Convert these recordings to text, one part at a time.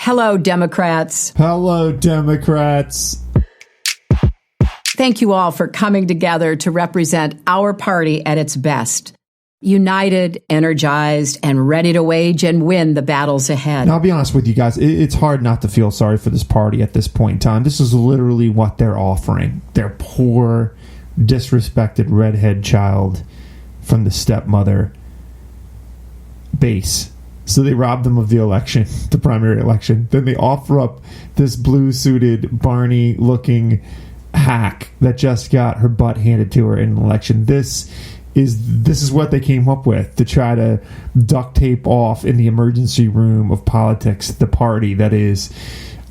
Hello, Democrats. Hello, Democrats. Thank you all for coming together to represent our party at its best. United, energized, and ready to wage and win the battles ahead. Now, I'll be honest with you guys. It's hard not to feel sorry for this party at this point in time. This is literally what they're offering. Their poor, disrespected redhead child from the stepmother base. So they robbed them of the election, the primary election. Then they offer up this blue-suited, Barney-looking hack that just got her butt handed to her in an election. This is what they came up with to try to duct tape off in the emergency room of politics the party that is,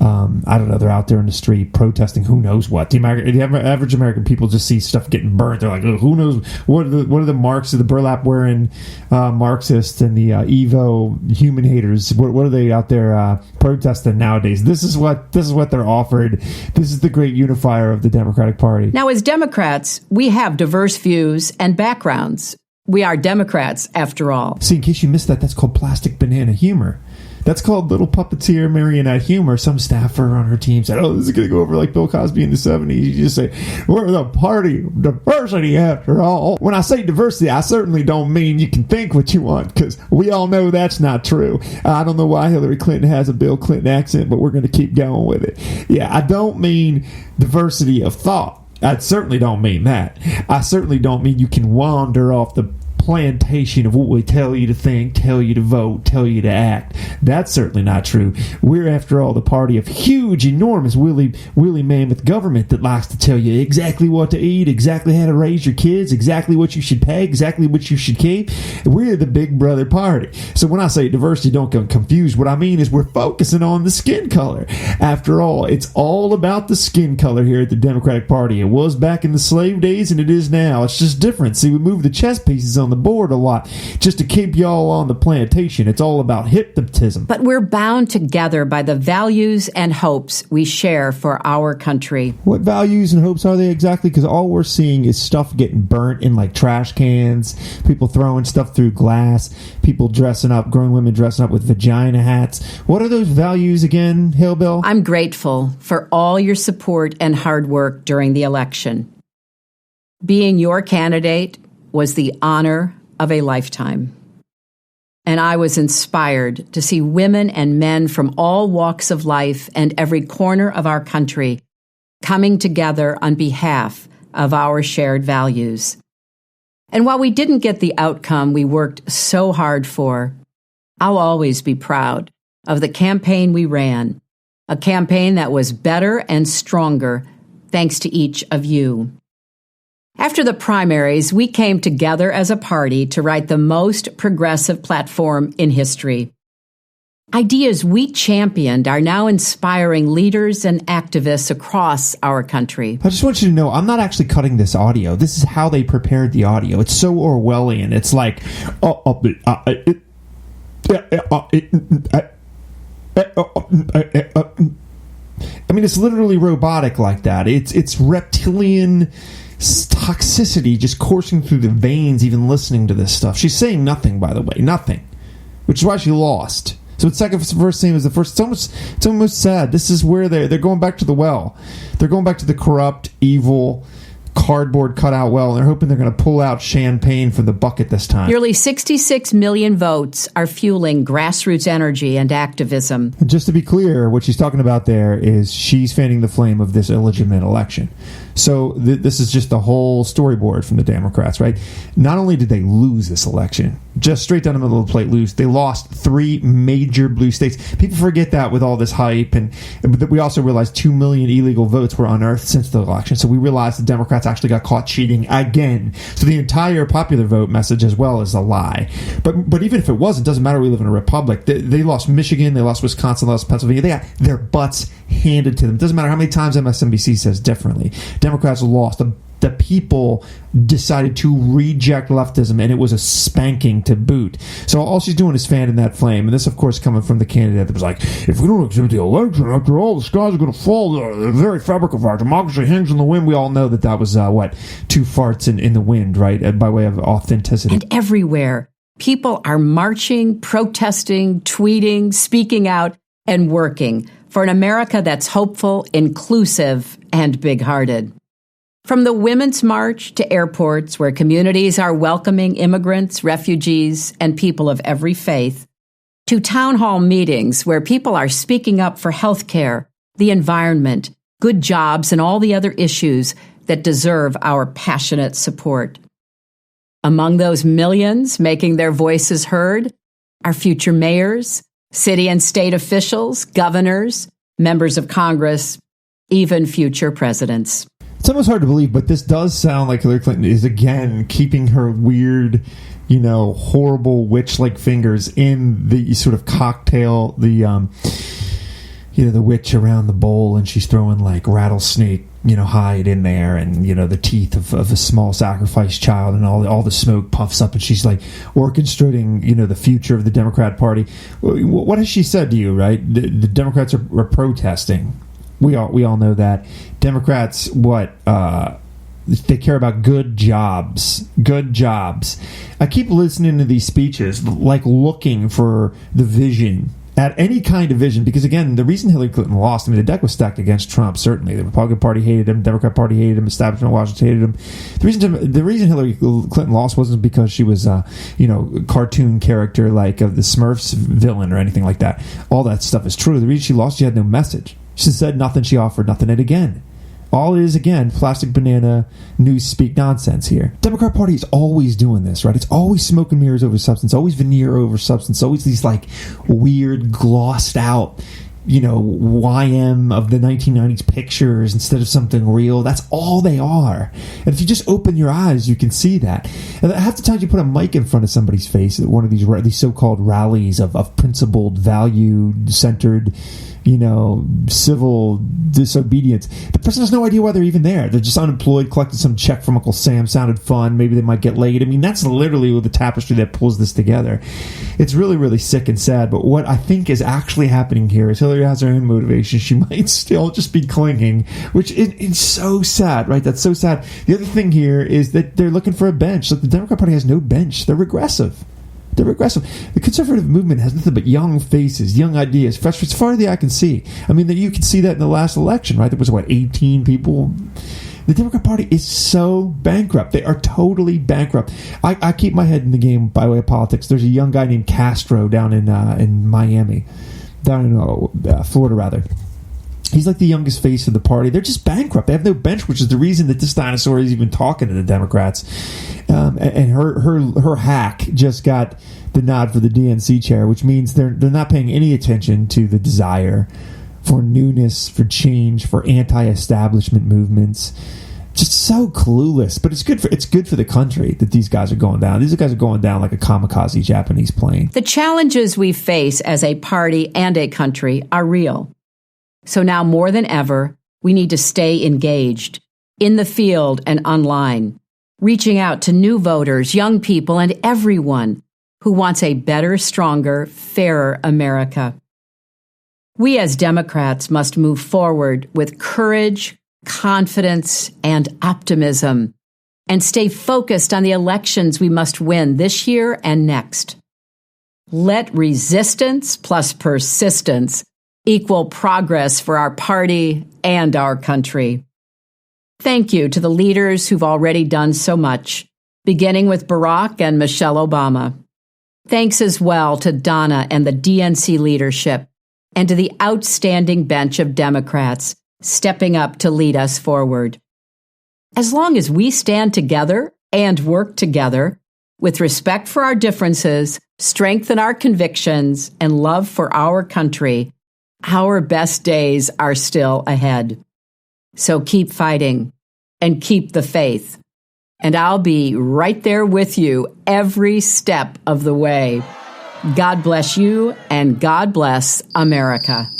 I don't know, they're out there in the street protesting who knows what. The average American people just see stuff getting burnt. They're like, oh, who knows? What are the Marxists, the burlap-wearing Marxists and the Evo human haters? What are they out there protesting nowadays? This is what they're offered. This is the great unifier of the Democratic Party. Now, as Democrats, we have diverse views and backgrounds. We are Democrats, after all. See, in case you missed that, that's called plastic banana humor. That's called little puppeteer marionette humor. Some staffer on her team said, oh, this is going to go over like Bill Cosby in the 70s. You just say, we're the party of diversity after all. When I say diversity, I certainly don't mean you can think what you want, because we all know that's not true. I don't know why Hillary Clinton has a Bill Clinton accent, but we're going to keep going with it. Yeah, I don't mean diversity of thought. I certainly don't mean that. I certainly don't mean you can wander off the plantation of what we tell you to think, tell you to vote, tell you to act. That's certainly not true. We're, after all, the party of huge, enormous, woolly mammoth government that likes to tell you exactly what to eat, exactly how to raise your kids, exactly what you should pay, exactly what you should keep. We're the big brother party. So when I say diversity, don't get confused. What I mean is we're focusing on the skin color. After all, it's all about the skin color here at the Democratic Party. It was back in the slave days, and it is now. It's just different. See, we move the chess pieces on the board a lot just to keep y'all on the plantation. It's all about hypnotism. But we're bound together by the values and hopes we share for our country. What values and hopes are they exactly? Because all we're seeing is stuff getting burnt in like trash cans, people throwing stuff through glass, people dressing up, grown women dressing up with vagina hats. What are those values again, Hillbill? I'm grateful for all your support and hard work during the election. Being your candidate was the honor of a lifetime. And I was inspired to see women and men from all walks of life and every corner of our country coming together on behalf of our shared values. And while we didn't get the outcome we worked so hard for, I'll always be proud of the campaign we ran, a campaign that was better and stronger thanks to each of you. After the primaries, we came together as a party to write the most progressive platform in history. Ideas we championed are now inspiring leaders and activists across our country. I just want you to know, I'm not actually cutting this audio. This is how they prepared the audio. It's so Orwellian. It's like, I mean, it's literally robotic like that. It's reptilian toxicity just coursing through the veins even listening to this stuff. She's saying nothing, by the way. Nothing. Which is why she lost. So it's second verse same as the first. It's almost sad. This is where they're going back to the well. They're going back to the corrupt, evil, cardboard cutout well, and they're hoping they're going to pull out champagne from the bucket this time. Nearly 66 million votes are fueling grassroots energy and activism. And just to be clear, what she's talking about there is she's fanning the flame of this illegitimate election. So this is just the whole storyboard from the Democrats, right? Not only did they lose this election, just straight down the middle of the plate lose, they lost 3 major blue states. People forget that with all this hype, and we also realized 2 million illegal votes were unearthed since the election. So we realized the Democrats actually got caught cheating again. So the entire popular vote message as well is a lie. But even if it was, it doesn't matter. We live in a republic. They lost Michigan, they lost Wisconsin, they lost Pennsylvania. They got their butts handed to them. It doesn't matter how many times MSNBC says differently. Democrats lost. The people decided to reject leftism, and it was a spanking to boot. So all she's doing is fanning that flame. And this, of course, coming from the candidate that was like, if we don't accept the election, after all, the skies are going to fall. The very fabric of our democracy hangs in the wind. We all know that was, 2 farts in the wind, right, by way of authenticity. And everywhere, people are marching, protesting, tweeting, speaking out, and working for an America that's hopeful, inclusive, and big-hearted. From the Women's March to airports where communities are welcoming immigrants, refugees, and people of every faith, to town hall meetings where people are speaking up for health care, the environment, good jobs, and all the other issues that deserve our passionate support. Among those millions making their voices heard are future mayors, city and state officials, governors, members of Congress, even future presidents. It's almost hard to believe, but this does sound like Hillary Clinton is again keeping her weird, horrible witch-like fingers in the sort of cocktail, the witch around the bowl, and she's throwing like rattlesnake, hide in there, and the teeth of a small sacrificed child, and all the smoke puffs up, and she's like orchestrating, the future of the Democrat Party. What has she said to you? Right, the Democrats are protesting. We all know that Democrats they care about good jobs. I keep listening to these speeches, like looking for the vision. At any kind of vision, because again, the reason Hillary Clinton lost, the deck was stacked against Trump, certainly. The Republican Party hated him, the Democrat Party hated him, establishment in Washington hated him. The reason Hillary Clinton lost wasn't because she was a cartoon character like of the Smurfs villain or anything like that. All that stuff is true. The reason she lost, she had no message. She said nothing, she offered nothing, and again, all it is, again, plastic banana newspeak nonsense here. Democrat Party is always doing this, right? It's always smoke and mirrors over substance, always veneer over substance, always these like weird, glossed out, YM of the 1990s pictures instead of something real. That's all they are. And if you just open your eyes, you can see that. And half the time you put a mic in front of somebody's face at one of these so-called rallies of principled, value-centered, civil disobedience. The person has no idea why they're even there. They're just unemployed, collected some check from Uncle Sam, sounded fun, maybe they might get laid. That's literally the tapestry that pulls this together. It's really, really sick and sad, but what I think is actually happening here is Hillary has her own motivation. She might still just be clinging, which is so sad, right? That's so sad. The other thing here is that they're looking for a bench. Like, the Democrat Party has no bench. They're regressive. The conservative movement has nothing but young faces, young ideas, fresh as far as the eye can see. You can see that in the last election, right? There was, 18 people. The Democrat Party is so bankrupt. They are totally bankrupt. I keep my head in the game by way of politics. There's a young guy named Castro down in Miami, down in Florida, rather. He's like the youngest face of the party. They're just bankrupt. They have no bench, which is the reason that this dinosaur is even talking to the Democrats. And her hack just got the nod for the DNC chair, which means they're not paying any attention to the desire for newness, for change, for anti-establishment movements. Just so clueless. But it's good for the country that these guys are going down. These guys are going down like a kamikaze Japanese plane. The challenges we face as a party and a country are real. So now more than ever, we need to stay engaged in the field and online, reaching out to new voters, young people, and everyone who wants a better, stronger, fairer America. We as Democrats must move forward with courage, confidence, and optimism, and stay focused on the elections we must win this year and next. Let resistance plus persistence equal progress for our party and our country. Thank you to the leaders who've already done so much, beginning with Barack and Michelle Obama. Thanks as well to Donna and the DNC leadership, and to the outstanding bench of Democrats stepping up to lead us forward. As long as we stand together and work together, with respect for our differences, strength in our convictions, and love for our country, our best days are still ahead. So keep fighting and keep the faith. And I'll be right there with you every step of the way. God bless you, and God bless America.